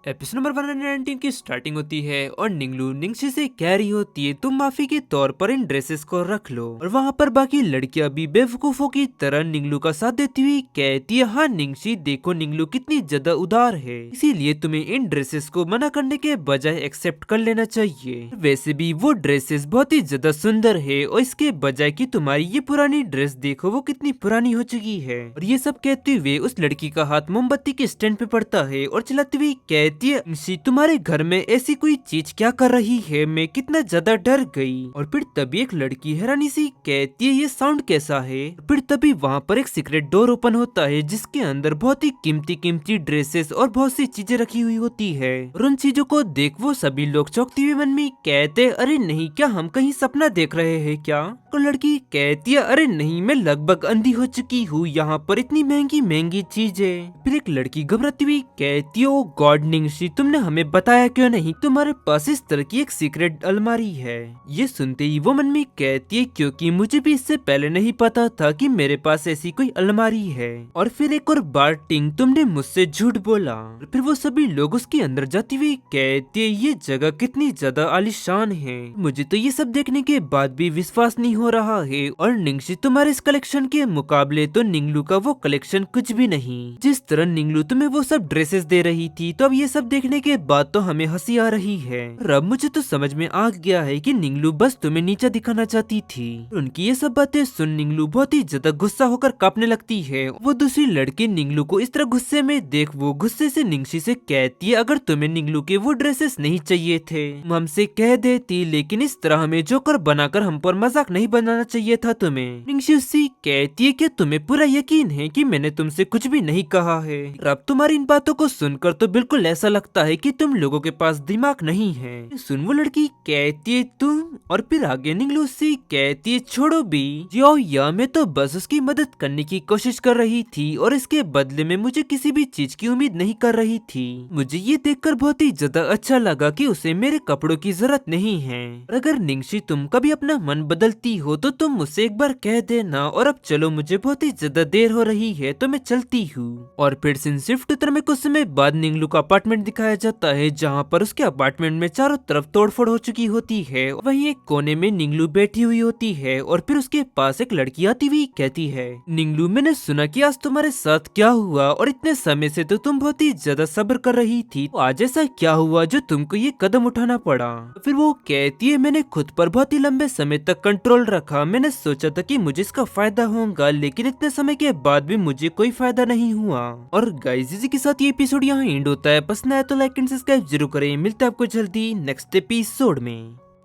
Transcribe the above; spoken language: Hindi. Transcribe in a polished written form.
एपिसोड नंबर 119 की स्टार्टिंग होती है और निंगलू निंगशी से कह रही होती है तुम माफी के तौर पर इन ड्रेसेस को रख लो। और वहाँ पर बाकी लड़कियां भी बेवकूफों की तरह निंगलू का साथ देती हुई कहती है हाँ निंगशी देखो निंगलू कितनी ज्यादा उदार है, इसीलिए तुम्हें इन ड्रेसेस को मना करने के बजाय एक्सेप्ट कर लेना चाहिए। वैसे भी वो ड्रेसेस बहुत ही ज्यादा सुंदर है और इसके बजाय कि तुम्हारी ये पुरानी ड्रेस देखो वो कितनी पुरानी हो चुकी है। और ये सब कहते हुए उस लड़की का हाथ मोमबत्ती के स्टैंड पे पड़ता है और चलाती हुई कहती है निंगशी तुम्हारे घर में ऐसी कोई चीज क्या कर रही है, मैं कितना ज्यादा डर गई। और फिर तभी एक लड़की हैरानी सी कहती है ये साउंड कैसा है। फिर तभी वहाँ पर एक सीक्रेट डोर ओपन होता है जिसके अंदर बहुत ही कीमती कीमती ड्रेसेस और बहुत सी चीजें रखी हुई होती है। और उन चीजों को देख वो सभी लोग चौंकते हुए मन में कहते अरे नहीं क्या हम कहीं सपना देख रहे हैं क्या। तो लड़की कहती है अरे नहीं मैं लगभग अंधी हो चुकी हूँ, यहाँ पर इतनी महंगी महंगी चीजें। फिर एक लड़की घबराती हुई कहती है ओ गॉड निंगशी तुमने हमें बताया क्यों नहीं, तुम्हारे पास इस तरह की एक सीक्रेट अलमारी है। ये सुनते ही वो मन में कहती है क्योंकि मुझे भी इससे पहले नहीं पता था कि मेरे पास ऐसी कोई अलमारी है। और फिर एक और बार टिंग तुमने मुझसे झूठ बोला। फिर वो सभी लोग उसके अंदर जाती हुई कहती है ये जगह कितनी ज्यादा आलीशान है, मुझे तो ये सब देखने के बाद भी विश्वास नहीं हो रहा है। और निंगशी तुम्हारे इस कलेक्शन के मुकाबले तो निंगलू का वो कलेक्शन कुछ भी नहीं। जिस तरह निंगलू तुम्हें वो सब ड्रेसेस दे रही थी तो अब ये सब देखने के बाद तो हमें हंसी आ रही है। अब मुझे तो समझ में आ गया है कि निंगलू बस तुम्हें नीचा दिखाना चाहती थी। उनकी ये सब बातें सुन निंगलू बहुत ही ज्यादा गुस्सा होकर कांपने लगती है। वो दूसरी लड़की निंगलू को इस तरह गुस्से में देख वो गुस्से से निंगशी से कहती है अगर तुम्हें निंगलू के वो ड्रेसेस नहीं चाहिए थे हमसे कह देती, लेकिन इस तरह हमें जोकर बनाकर हम पर मजाक नहीं बनाना चाहिए था तुम्हें। निंगशी उससे कहती है कि तुम्हें पूरा यकीन है कि मैंने तुमसे कुछ भी नहीं कहा है। अब तुम्हारी इन बातों को सुनकर तो बिल्कुल ऐसा लगता है कि तुम लोगों के पास दिमाग नहीं है। सुन वो लड़की कहती है तुम, और फिर आगे निंगलू से कहती है छोड़ो भी यो या मैं तो बस उसकी मदद करने की कोशिश कर रही थी और इसके बदले में मुझे किसी भी चीज की उम्मीद नहीं कर रही थी। मुझे ये देखकर बहुत ही ज्यादा अच्छा लगा कि उसे मेरे कपड़ों की जरूरत नहीं है। और अगर निंगशी तुम कभी अपना मन बदलती हो तो तुम मुझसे एक बार कह देना। और अब चलो मुझे बहुत ही ज्यादा देर हो रही है तो मैं चलती हूँ। और फिर शिफ्ट उत्तर में कुछ समय बाद निंगलू का अपार्टमेंट दिखाया जाता है जहाँ पर उसके अपार्टमेंट में चारों तरफ तोड़फोड़ हो चुकी होती है। वहीं एक कोने में निंगलू बैठी हुई होती है और फिर उसके पास एक लड़की आती हुई कहती है निंगलू मैंने सुना कि आज तुम्हारे साथ क्या हुआ और इतने समय से तो तुम बहुत ही ज्यादा सब्र कर रही थी, तो आज ऐसा क्या हुआ जो तुमको ये कदम उठाना पड़ा। फिर वो कहती है मैंने खुद पर बहुत ही लंबे समय तक कंट्रोल रखा, मैंने सोचा था कि मुझे इसका फायदा होगा लेकिन इतने समय के बाद भी मुझे कोई फायदा नहीं हुआ। और गाइस इसी के साथ ये एपिसोड यहाँ एंड होता है। पसंद आया तो लाइक एंड सब्सक्राइब जरूर करें। मिलते हैं आपको जल्दी नेक्स्ट एपिसोड में।